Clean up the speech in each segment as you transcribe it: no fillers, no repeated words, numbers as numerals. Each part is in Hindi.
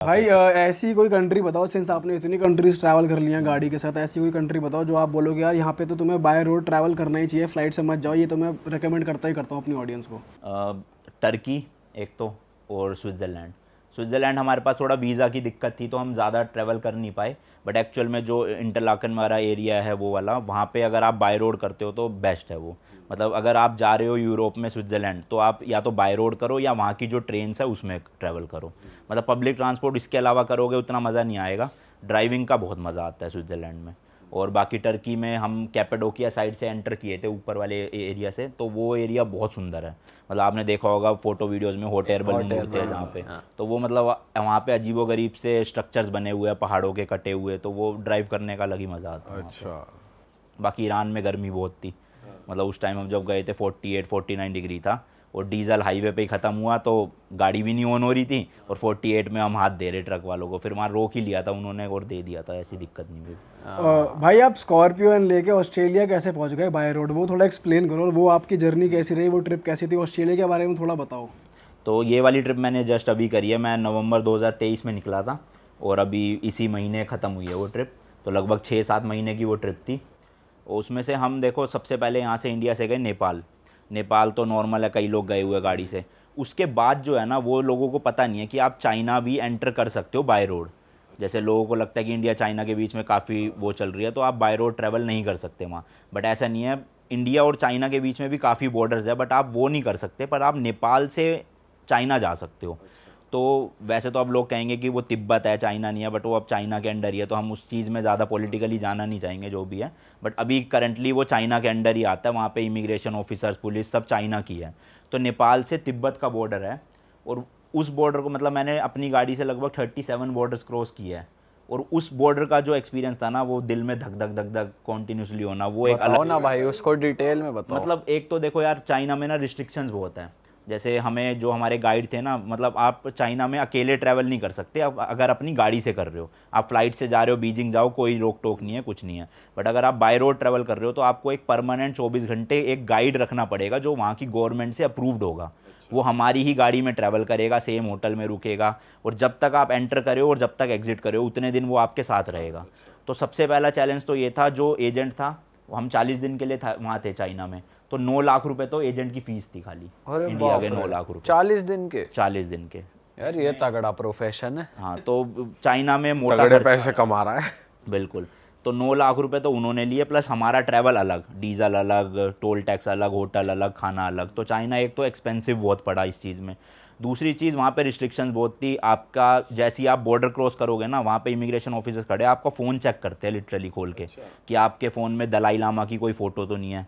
भाई ऐसी कोई कंट्री बताओ, सिंस आपने इतनी कंट्रीज ट्रैवल कर लिया गाड़ी के साथ, ऐसी कोई कंट्री बताओ जो आप बोलोगे यार यहाँ पे तो तुम्हें बाय रोड ट्रैवल करना ही चाहिए, फ्लाइट से मत जाओ, ये तो मैं रिकमेंड करता ही करता हूँ अपनी ऑडियंस को। टर्की एक तो, और स्विट्ज़रलैंड। स्विट्ज़रलैंड हमारे पास थोड़ा वीज़ा की दिक्कत थी तो हम ज़्यादा ट्रैवल कर नहीं पाए, बट एक्चुअल में जो इंटरलाकन वाला एरिया है वो वाला, वहाँ पे अगर आप बाय रोड करते हो तो बेस्ट है वो। मतलब अगर आप जा रहे हो यूरोप में स्विट्ज़रलैंड, तो आप या तो बाय रोड करो या वहाँ की जो ट्रेन्स है उसमें ट्रैवल करो। मतलब पब्लिक ट्रांसपोर्ट इसके अलावा करोगे उतना मज़ा नहीं आएगा, ड्राइविंग का बहुत मज़ा आता है स्विट्ज़रलैंड में। और बाकी टर्की में हम कैपेडोकिया साइड से एंटर किए थे, ऊपर वाले एरिया से, तो वो एरिया बहुत सुंदर है। मतलब आपने देखा होगा फोटो वीडियोस में हॉट एयर बलून उड़ते हैं जहाँ पे, तो वो मतलब वहाँ पे अजीबोगरीब से स्ट्रक्चर्स बने हुए हैं पहाड़ों के कटे हुए, तो वो ड्राइव करने का अलग ही मज़ा आता है। अच्छा। बाकी ईरान में गर्मी बहुत थी, मतलब उस टाइम हम जब गए थे 48-49 डिग्री था, और डीजल हाईवे पे ही ख़त्म हुआ तो गाड़ी भी नहीं ऑन हो रही थी, और 48 में हम हाथ दे रहे ट्रक वालों को, फिर वहाँ रोक ही लिया था उन्होंने और दे दिया था, ऐसी दिक्कत नहीं हुई। भाई आप स्कॉर्पियो एन लेके ऑस्ट्रेलिया कैसे पहुंच गए बाय रोड, वो थोड़ा एक्सप्लेन करो, और वो आपकी जर्नी कैसी रही, वो ट्रिप कैसी थी, ऑस्ट्रेलिया के बारे में थोड़ा बताओ। तो ये वाली ट्रिप मैंने जस्ट अभी करी है, मैं नवंबर 2023 में निकला था और अभी इसी महीने ख़त्म हुई है वो ट्रिप, तो लगभग 6-7 महीने की वो ट्रिप थी। और उसमें से हम देखो सबसे पहले यहाँ से इंडिया से गए नेपाल। नेपाल तो नॉर्मल है, कई लोग गए हुए गाड़ी से। उसके बाद जो है ना, वो लोगों को पता नहीं है कि आप चाइना भी एंटर कर सकते हो बाय रोड। जैसे लोगों को लगता है कि इंडिया चाइना के बीच में काफ़ी वो चल रही है तो आप बाय रोड ट्रैवल नहीं कर सकते वहाँ, बट ऐसा नहीं है। इंडिया और चाइना के बीच में भी काफ़ी बॉर्डर्स है, बट आप वो नहीं कर सकते, पर आप नेपाल से चाइना जा सकते हो। तो वैसे तो अब लोग कहेंगे कि वो तिब्बत है, चाइना नहीं है, बट वो अब चाइना के अंडर ही है, तो हम उस चीज़ में ज़्यादा पॉलिटिकली जाना नहीं चाहेंगे जो भी है। बट अभी करंटली वो चाइना के अंडर ही आता है, वहाँ पे इमिग्रेशन ऑफिसर्स पुलिस सब चाइना की है। तो नेपाल से तिब्बत का बॉर्डर है, और उस बॉर्डर को मतलब मैंने अपनी गाड़ी से लगभग 37 बॉर्डर्स क्रॉस किए हैं, और उस बॉर्डर का जो एक्सपीरियंस था ना, वो दिल में धक धक धक धक कॉन्टीन्यूसली होना, वो एक बताओ अलग ना भाई, उसको डिटेल में बताओ। मतलब एक तो देखो यार, चाइना में ना रिस्ट्रिक्शंस बहुत हैं। जैसे हमें जो हमारे गाइड थे ना, मतलब आप चाइना में अकेले ट्रैवल नहीं कर सकते, आप अगर अपनी गाड़ी से कर रहे हो, आप फ्लाइट से जा रहे हो बीजिंग जाओ, कोई रोक टोक नहीं है, कुछ नहीं है। बट अगर आप बाय रोड ट्रैवल कर रहे हो तो आपको एक परमानेंट 24 घंटे एक गाइड रखना पड़ेगा जो वहाँ की गवर्नमेंट से अप्रूव्ड होगा। वो हमारी ही गाड़ी में ट्रैवल करेगा, सेम होटल में रुकेगा, और जब तक आप एंटर करे हो और जब तक एग्जिट करे हो उतने दिन वो आपके साथ रहेगा। तो सबसे पहला चैलेंज तो ये था, जो एजेंट था हम 40 दिन के लिए वहाँ थे चाइना में, तो 9 लाख रुपए तो एजेंट की फीस थी खाली, इंडिया के 9 लाख रुपए 40 दिन के। 40 दिन के। यार ये तगड़ा प्रोफेशन है। हाँ, तो चाइना में मोटा तगड़े खर्चा- पैसे कमा रहा है। बिल्कुल। तो 9 लाख रुपए तो उन्होंने लिए, प्लस हमारा ट्रैवल अलग, डीजल अलग, टोल टैक्स अलग, होटल अलग, खाना अलग। तो चाइना एक तो एक्सपेंसिव बहुत पड़ा इस चीज़ में। दूसरी चीज़, वहाँ पे रिस्ट्रिक्शंस बहुत थी। आपका जैसे ही आप बॉर्डर क्रॉस करोगे ना, वहाँ पे इमिग्रेशन ऑफिसर्स खड़े, आपका फ़ोन चेक करते हैं लिटरली खोल के, कि आपके फ़ोन में दलाई लामा की कोई फ़ोटो तो नहीं है,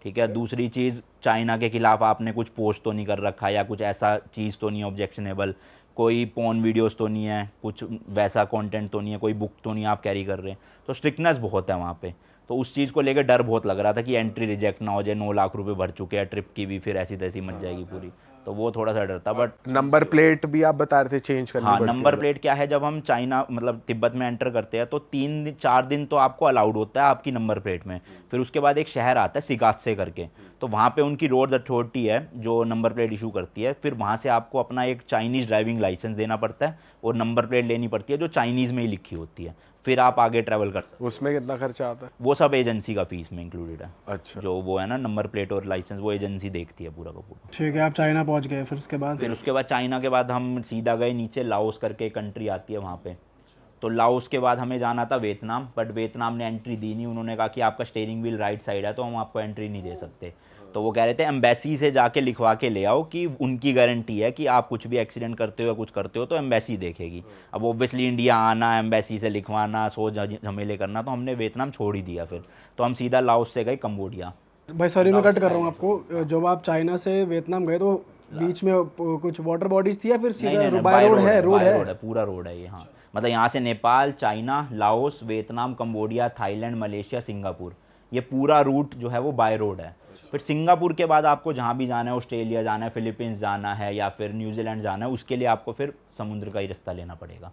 ठीक है। दूसरी चीज़, चाइना के खिलाफ आपने कुछ पोस्ट तो नहीं कर रखा, या कुछ ऐसा चीज़ तो नहीं है ऑब्जेक्शनेबल, कोई पॉर्न वीडियोस तो नहीं है, कुछ वैसा कंटेंट तो नहीं है, कोई बुक तो नहीं आप कैरी कर रहे हैं। तो स्ट्रिक्टनेस बहुत है वहाँ पे। तो उस चीज़ को लेकर डर बहुत लग रहा था कि एंट्री रिजेक्ट ना हो जाए, 9 लाख रुपए भर चुके हैं, ट्रिप की भी फिर ऐसी तैसी मच जाएगी पूरी, तो वो थोड़ा सा डर था। बट नंबर प्लेट भी आप बता रहे थे चेंज करनी हाँ, पड़ती है। नंबर प्लेट क्या है, जब हम चाइना मतलब तिब्बत में एंटर करते हैं तो 3-4 दिन तो आपको अलाउड होता है आपकी नंबर प्लेट में। फिर उसके बाद एक शहर आता है सिगात्से करके, तो वहाँ पे उनकी रोड अथॉरिटी है जो नंबर प्लेट इशू करती है। फिर वहाँ से आपको अपना एक चाइनीज़ ड्राइविंग लाइसेंस देना पड़ता है, और नंबर प्लेट लेनी पड़ती है जो चाइनीज़ में ही लिखी होती है, फिर आप आगे ट्रैवल कर सकते उसमें कितना खर्चा आता है? हो। वो सब एजेंसी का फीस में इंक्लूडेड है। अच्छा। जो वो है ना नंबर प्लेट और लाइसेंस, वो एजेंसी देखती है पूरा का पूरा। ठीक है, आप चाइना पहुंच गए, फिर उसके बाद? फिर उसके बाद चाइना के बाद हम सीधा गए नीचे, लाओस करके कंट्री आती है वहाँ पे। तो लाओस के बाद हमें जाना था वियतनाम, बट वियतनाम ने एंट्री दी नहीं। उन्होंने कहा कि आपका स्टीयरिंग व्हील राइट साइड है तो हम आपको एंट्री नहीं दे सकते। तो वो कह रहे थे एम्बेसी से जाके लिखवा के ले आओ कि उनकी गारंटी है कि आप कुछ भी एक्सीडेंट करते हो या कुछ करते हो तो एम्बेसी देखेगी। अब ऑब्वियसली इंडिया आना, एम्बेसी से लिखवाना, सो झमेले करना, तो हमने वियतनाम छोड़ ही दिया। फिर तो हम सीधा लाओस से गए कंबोडिया। भाई सॉरी मैं कट कर रहा हूँ आपको, जब आप चाइना से वियतनाम गए तो बीच में कुछ वाटर बॉडीज थी या फिर सीधा बाय रोड है? रोड है, पूरा रोड है ये। हाँ, मतलब यहाँ से Nepal, China, Laos, Vietnam, Cambodia, Thailand, Malaysia, Singapore, ये पूरा रूट जो है वो बाय रोड है। फिर सिंगापुर के बाद आपको जहाँ भी जाना है, ऑस्ट्रेलिया जाना है, फिलीपींस जाना है या फिर न्यूजीलैंड जाना है, उसके लिए आपको फिर समुद्र का ही रास्ता लेना पड़ेगा।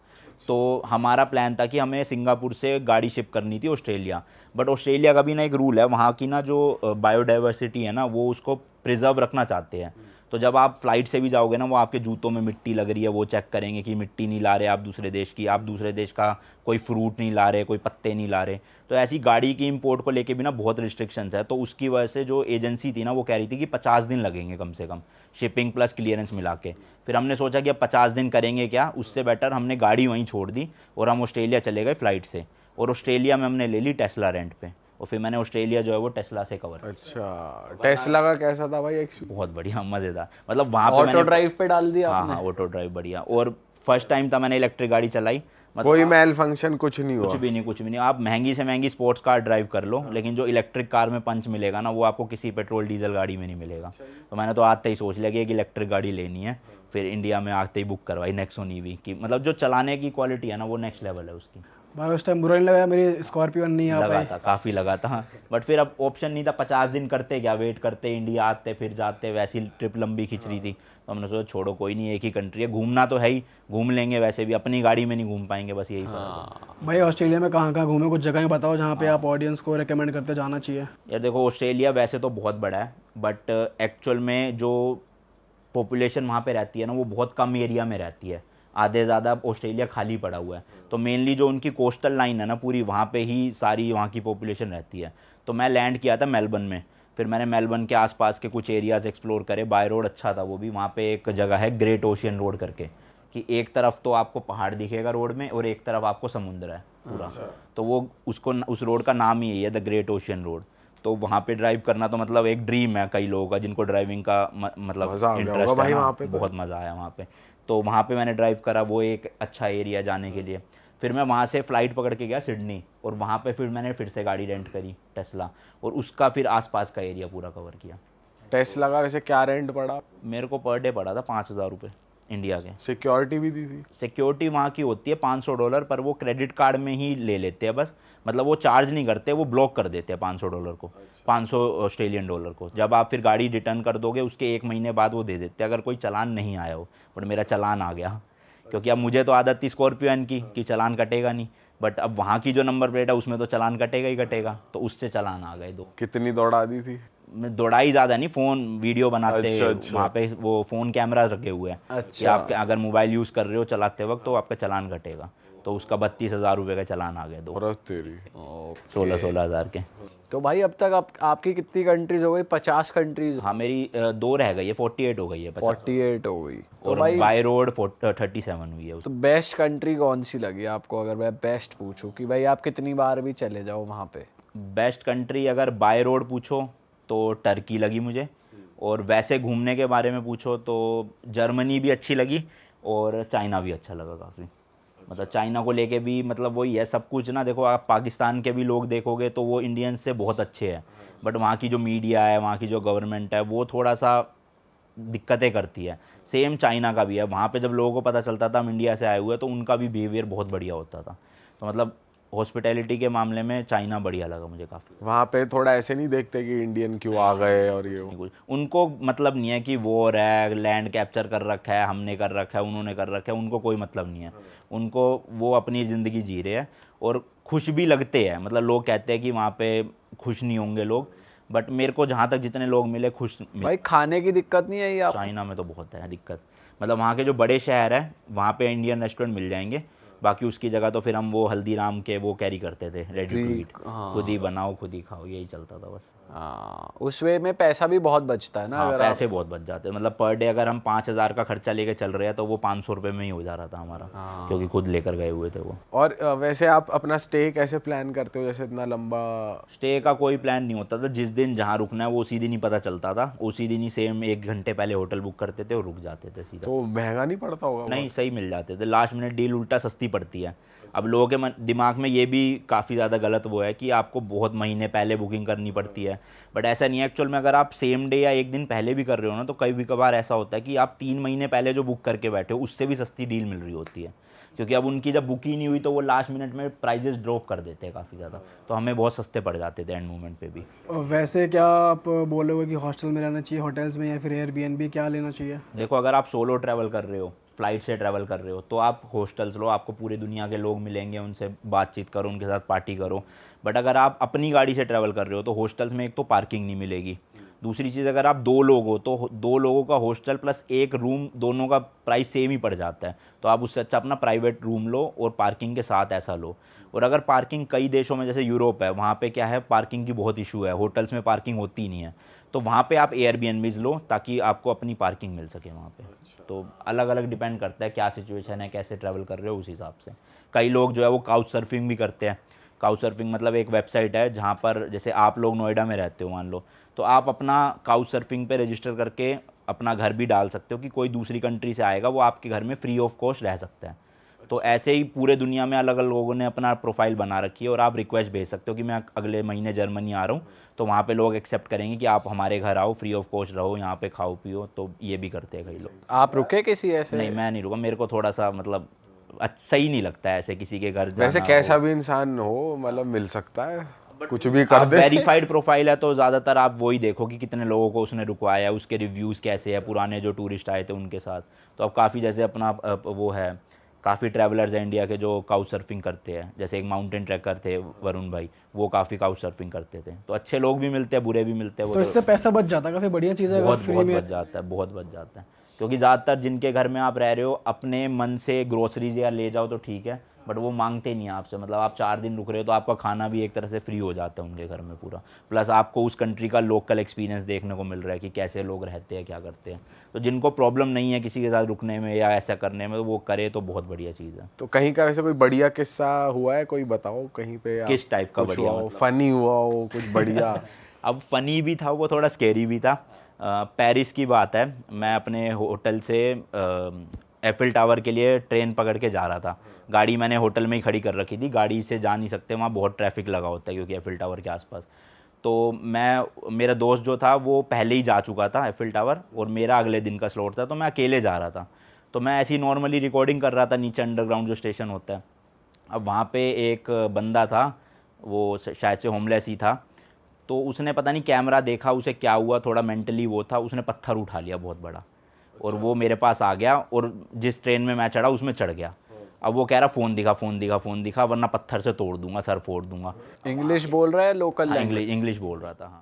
तो हमारा प्लान था कि हमें सिंगापुर से गाड़ी शिप करनी थी ऑस्ट्रेलिया, बट ऑस्ट्रेलिया का भी ना एक रूल है, वहाँ की ना जो बायोडाइवर्सिटी है ना, वो उसको प्रिजर्व रखना चाहते हैं। तो जब आप फ्लाइट से भी जाओगे ना, वो आपके जूतों में मिट्टी लग रही है वो चेक करेंगे कि मिट्टी नहीं ला रहे आप दूसरे देश की, आप दूसरे देश का कोई फ्रूट नहीं ला रहे, कोई पत्ते नहीं ला रहे। तो ऐसी गाड़ी की इंपोर्ट को लेके भी ना बहुत रिस्ट्रिक्शंस है। तो उसकी वजह से जो एजेंसी थी ना वो कह रही थी कि 50 दिन लगेंगे कम से कम, शिपिंग प्लस क्लियरेंस मिला के। फिर हमने सोचा कि अब 50 दिन करेंगे क्या, उससे बेटर हमने गाड़ी वहीं छोड़ दी और हम ऑस्ट्रेलिया चले गए फ़्लाइट से। और ऑस्ट्रेलिया में हमने ले ली टेस्ला रेंट पे, और फिर मैंने ऑस्ट्रेलिया जो है वो टेस्ला से कवर। अच्छा, टेस्ला का कैसा था भाई एक्सपीरियंस? बहुत बढ़िया, मज़ेदार। मतलब वहाँ पे ऑटो मैंने ड्राइव पे डाल दिया हाँ आपने? हाँ ऑटो ड्राइव बढ़िया। और फर्स्ट टाइम था मैंने इलेक्ट्रिक गाड़ी चलाई। मतलब कोई मेल फंक्शन कुछ नहीं हुआ? कुछ भी नहीं, कुछ भी नहीं। आप महंगी से महंगी स्पोर्ट्स कार ड्राइव कर लो, लेकिन जो इलेक्ट्रिक कार में पंच मिलेगा ना वो आपको किसी पेट्रोल डीजल गाड़ी में नहीं मिलेगा। तो मैंने तो आते ही सोच लिया कि एक इलेक्ट्रिक गाड़ी लेनी है। फिर इंडिया में आते ही बुक करवाई नेक्सॉन ईवी की। मतलब जो चलाने की क्वालिटी है ना वो नेक्स्ट लेवल है उसकी। भाई उस टाइम बुरा नहीं लगा मेरी स्कॉर्पियो नहीं आ लगा पाई? था, काफ़ी लगा था, बट फिर अब ऑप्शन नहीं था। 50 दिन करते क्या, वेट करते, इंडिया आते फिर जाते, वैसी ट्रिप लंबी खिंच रही थी। तो हमने सोचा छोड़ो कोई नहीं, एक ही कंट्री है, घूमना तो है ही, घूम लेंगे। वैसे भी अपनी गाड़ी में नहीं घूम पाएंगे, बस यही फर्क है। भाई ऑस्ट्रेलिया में कहाँ कहाँ घूमे, कुछ जगह बताओ जहाँ पे आप ऑडियंस को रेकमेंड करते जाना चाहिए। यार देखो, ऑस्ट्रेलिया वैसे तो बहुत बड़ा है, बट एक्चुअल में जो पॉपुलेशन वहाँ पे रहती है ना वो बहुत कम एरिया में रहती है। आधे ज़्यादा ऑस्ट्रेलिया खाली पड़ा हुआ है। तो मेनली जो उनकी कोस्टल लाइन है ना पूरी, वहाँ पे ही सारी वहाँ की पॉपुलेशन रहती है। तो मैं लैंड किया था मेलबर्न में। फिर मैंने मेलबर्न के आसपास के कुछ एरियाज़ एक्सप्लोर करे। बाय रोड अच्छा था वो भी। वहाँ पे एक जगह है ग्रेट ओशियन रोड करके, कि एक तरफ तो आपको पहाड़ दिखेगा रोड में और एक तरफ आपको समुद्र है पूरा। तो वो उस रोड का नाम ही यही है, द ग्रेट ओशियन रोड। तो वहाँ पे ड्राइव करना तो मतलब एक ड्रीम है कई लोगों का, जिनको ड्राइविंग का मतलब मजा आ गया इंटरेस्ट होगा है भाई ना। वहाँ पे तो। बहुत मज़ा आया वहाँ पे। तो वहाँ पे मैंने ड्राइव करा, वो एक अच्छा एरिया जाने के लिए। फिर मैं वहाँ से फ़्लाइट पकड़ के गया सिडनी, और वहाँ पे फिर मैंने फिर से गाड़ी रेंट करी टेस्ला, और उसका फिर आसपास का एरिया पूरा कवर किया। टेस्ला का वैसे क्या रेंट पड़ा? मेरे को पर डे पड़ा था 5,000 रुपये इंडिया के। सिक्योरिटी भी दी थी? सिक्योरिटी वहाँ की होती है $500, पर वो क्रेडिट कार्ड में ही ले लेते हैं बस। मतलब वो चार्ज नहीं करते, वो ब्लॉक कर देते हैं $500 को, 500 ऑस्ट्रेलियन डॉलर को। जब आप फिर गाड़ी रिटर्न कर दोगे उसके 1 महीने बाद वो दे देते हैं, अगर कोई चालान नहीं आया हो। बट मेरा चालान आ गया, क्योंकि अब मुझे तो आदत थी स्कॉर्पियन की कि चालान कटेगा नहीं, बट अब वहाँ की जो नंबर प्लेट है उसमें तो चालान कटेगा ही कटेगा। तो उससे चालान आ गए 2। कितनी दौड़ा दी थी? मैं दौड़ाई ज़्यादा नहीं, फ़ोन वीडियो बनाते। अच्छा। वहाँ पे वो फ़ोन कैमरा रखे हुए हैं कि आप अगर मोबाइल यूज़ कर रहे हो चलाते वक्त तो आपका चालान कटेगा। तो उसका 32,000 रुपये का चालान आ गया 2। और तेरी 16 हज़ार के। तो भाई अब तक आपकी कितनी कंट्रीज हो गई? 50 कंट्रीज? हाँ मेरी 2 रह गई है, 48 हो गई है। 48 हो गई। तो और भाई बाय रोड 37 हुई है। तो बेस्ट कंट्री कौन सी लगी आपको, अगर मैं बेस्ट पूछूं कि भाई आप कितनी बार भी चले जाओ वहाँ पे? बेस्ट कंट्री अगर बाय रोड पूछो तो टर्की लगी मुझे, और वैसे घूमने के बारे में पूछो तो जर्मनी भी अच्छी लगी, और चाइना भी अच्छा लगा काफ़ी। मतलब चाइना को लेके भी मतलब वही है सब कुछ ना। देखो आप पाकिस्तान के भी लोग देखोगे तो वो इंडियंस से बहुत अच्छे हैं, बट वहाँ की जो मीडिया है, वहाँ की जो गवर्नमेंट है, वो थोड़ा सा दिक्कतें करती है। सेम चाइना का भी है। वहाँ पे जब लोगों को पता चलता था हम इंडिया से आए हुए, तो उनका भी बिहेवियर बहुत बढ़िया होता था। तो मतलब हॉस्पिटैलिटी के मामले में चाइना बढ़िया लगा मुझे काफ़ी। वहाँ पे थोड़ा ऐसे नहीं देखते कि इंडियन क्यों आ गए और ये वो? कुछ उनको मतलब नहीं है कि वॉर है, लैंड कैप्चर कर रखा है, हमने कर रखा है, उन्होंने कर रखा है, उनको कोई मतलब नहीं है। उनको वो अपनी ज़िंदगी जी रहे हैं और खुश भी लगते हैं। मतलब लोग कहते हैं कि वहाँ पे खुश नहीं होंगे लोग, बट मेरे को जहाँ तक जितने लोग मिले खुश मिले। भाई खाने की दिक्कत नहीं आई आप? चाइना में तो बहुत है दिक्कत। मतलब वहाँ के जो बड़े शहर हैं वहाँ पे इंडियन रेस्टोरेंट मिल जाएंगे, बाकी उसकी जगह तो फिर हम वो हल्दीराम के वो कैरी करते थे, रेडी टू ईट। खुद ही बनाओ खुद ही खाओ, यही चलता था बस। हाँ, उस वे में पैसा भी बहुत बचता है ना। हाँ अगर पैसे बहुत बच जाते हैं। मतलब पर डे अगर हम 5,000 का खर्चा लेके चल रहे हैं तो वो 500 रुपये में ही हो जा रहा था हमारा, क्योंकि खुद लेकर गए हुए थे वो। और वैसे आप अपना स्टे कैसे प्लान करते हो, जैसे इतना लंबा? स्टे का कोई प्लान नहीं होता था। जिस दिन जहाँ रुकना है वो उसी दिन ही पता चलता था, उसी दिन ही सेम 1 घंटे पहले होटल बुक करते थे और रुक जाते थे सीधा। तो महंगा नहीं पड़ता होगा? नहीं, सही मिल जाते थे। लास्ट मिनट डील उल्टा सस्ती पड़ती है। अब लोगों के दिमाग में ये भी काफ़ी ज़्यादा गलत वो है कि आपको बहुत महीने पहले बुकिंग करनी पड़ती है, बट ऐसा नहीं है। एक्चुअल में अगर आप सेम डे या 1 दिन पहले भी कर रहे हो ना, तो कभी कभार ऐसा होता है कि आप 3 महीने पहले जो बुक करके बैठे हो उससे भी सस्ती डील मिल रही होती है, क्योंकि अब उनकी जब बुक ही नहीं हुई तो वो लास्ट मिनट में प्राइजेस ड्रॉप कर देते हैं काफ़ी ज़्यादा। तो हमें बहुत सस्ते पड़ जाते थे एंड मोमेंट पे भी। और वैसे क्या आप बोलोगे कि हॉस्टल में रहना चाहिए, होटल्स में, या फिर एयरबीएनबी, क्या लेना चाहिए? देखो अगर आप सोलो ट्रैवल कर रहे हो, फ्लाइट से ट्रैवल कर रहे हो, तो आप हॉस्टल्स लो, आपको पूरी दुनिया के लोग मिलेंगे, उनसे बातचीत करो, उनके साथ पार्टी करो। बट अगर आप अपनी गाड़ी से ट्रैवल कर रहे हो तो हॉस्टल्स में एक तो पार्किंग नहीं मिलेगी, दूसरी चीज़, अगर आप 2 लोग हो तो 2 लोगों का हॉस्टल प्लस एक रूम, दोनों का प्राइस सेम ही पड़ जाता है। तो आप उससे अच्छा अपना प्राइवेट रूम लो और पार्किंग के साथ ऐसा लो। और अगर पार्किंग कई देशों में जैसे यूरोप है, वहाँ पे क्या है, पार्किंग की बहुत इशू है, होटल्स में पार्किंग होती ही नहीं है। तो वहाँ पे आप एयरबीएनबीज लो ताकि आपको अपनी पार्किंग मिल सके वहाँ पे। तो अलग अलग डिपेंड करता है क्या सिचुएशन है, कैसे ट्रैवल कर रहे हो, उस हिसाब से। कई लोग जो है वो काउच सर्फिंग भी करते हैं। काउच सर्फिंग मतलब एक वेबसाइट है जहाँ पर जैसे आप लोग नोएडा में रहते हो मान लो, तो आप अपना काउच सर्फिंग पे रजिस्टर करके अपना घर भी डाल सकते हो कि कोई दूसरी कंट्री से आएगा वो आपके घर में फ्री ऑफ कॉस्ट रह सकता है। तो ऐसे ही पूरे दुनिया में अलग अलग लोगों ने अपना प्रोफाइल बना रखी है और आप रिक्वेस्ट भेज सकते हो कि मैं अगले महीने जर्मनी आ रहा हूँ, तो वहाँ पे लोग एक्सेप्ट करेंगे कि आप हमारे घर आओ, फ्री ऑफ कॉस्ट रहो, यहाँ पे खाओ पियो। तो ये भी करते हैं कई लोग। आप रुके किसी ऐसे? नहीं, मैं नहीं रुका, मेरे को थोड़ा सा मतलब सही नहीं लगता है ऐसे किसी के घर वैसे जाना कैसा हो। भी इंसान हो, मतलब मिल सकता है, कुछ भी कर दे। वेरीफाइड प्रोफाइल है तो ज़्यादातर आप वही देखो कि कितने लोगों को उसने रुकवाया है, उसके रिव्यूज़ कैसे है, पुराने जो टूरिस्ट आए थे उनके साथ। तो अब काफ़ी जैसे अपना वो है, काफ़ी ट्रैवलर्स हैं इंडिया के जो काउच सर्फिंग करते हैं। जैसे एक माउंटेन ट्रैकर थे वरुण भाई, वो काफ़ी काउच सर्फिंग करते थे। तो अच्छे लोग भी मिलते हैं, बुरे भी मिलते हैं। वो तो इससे पैसा बच जाता है, काफ़ी बढ़िया चीज़ है अगर बहुत फ्री बहुत में। बच जाता है, बहुत बच जाता है। क्योंकि ज़्यादातर जिनके घर में आप रह रहे हो, अपने मन से ग्रोसरीज या ले जाओ तो ठीक है, बट वो मांगते नहीं आपसे। मतलब आप 4 दिन रुक रहे हो तो आपका खाना भी एक तरह से फ्री हो जाता है उनके घर में पूरा। प्लस आपको उस कंट्री का लोकल एक्सपीरियंस देखने को मिल रहा है कि कैसे लोग रहते हैं, क्या करते हैं। तो जिनको प्रॉब्लम नहीं है किसी के साथ रुकने में या ऐसा करने में, तो वो करे तो बहुत बढ़िया चीज़ है। तो कहीं का वैसे कोई बढ़िया किस्सा हुआ है, कोई बताओ कहीं पे? किस टाइप का कुछ बढ़िया? हुआ हो, मतलब फनी हुआ हो कुछ बढ़िया? अब फ़नी भी था, वो थोड़ा स्केरी भी था। पेरिस की बात है, मैं अपने होटल से एफिल टावर के लिए ट्रेन पकड़ के जा रहा था। गाड़ी मैंने होटल में ही खड़ी कर रखी थी, गाड़ी से जा नहीं सकते, वहाँ बहुत ट्रैफिक लगा होता है क्योंकि एफिल टावर के आसपास। तो मेरा दोस्त जो था वो पहले ही जा चुका था एफिल टावर और मेरा अगले दिन का स्लॉट था, तो मैं अकेले जा रहा था। तो मैं ऐसी नॉर्मली रिकॉर्डिंग कर रहा था नीचे अंडरग्राउंड जो स्टेशन होता है। अब वहाँ पे एक बंदा था, वो शायद से होमलेस ही था। तो उसने पता नहीं कैमरा देखा, उसे क्या हुआ, थोड़ा मेंटली वो था, उसने पत्थर उठा लिया बहुत बड़ा और वो मेरे पास आ गया और जिस ट्रेन में मैं चढ़ा उसमें चढ़ गया। अब वो कह रहा फ़ोन दिखा, फ़ोन दिखा, फ़ोन दिखा, वरना पत्थर से तोड़ दूंगा, सर फोड़ दूंगा। इंग्लिश बोल रहा है लोकल हाँ, लैंग्वेज? इंग्लिश बोल रहा था। हाँ।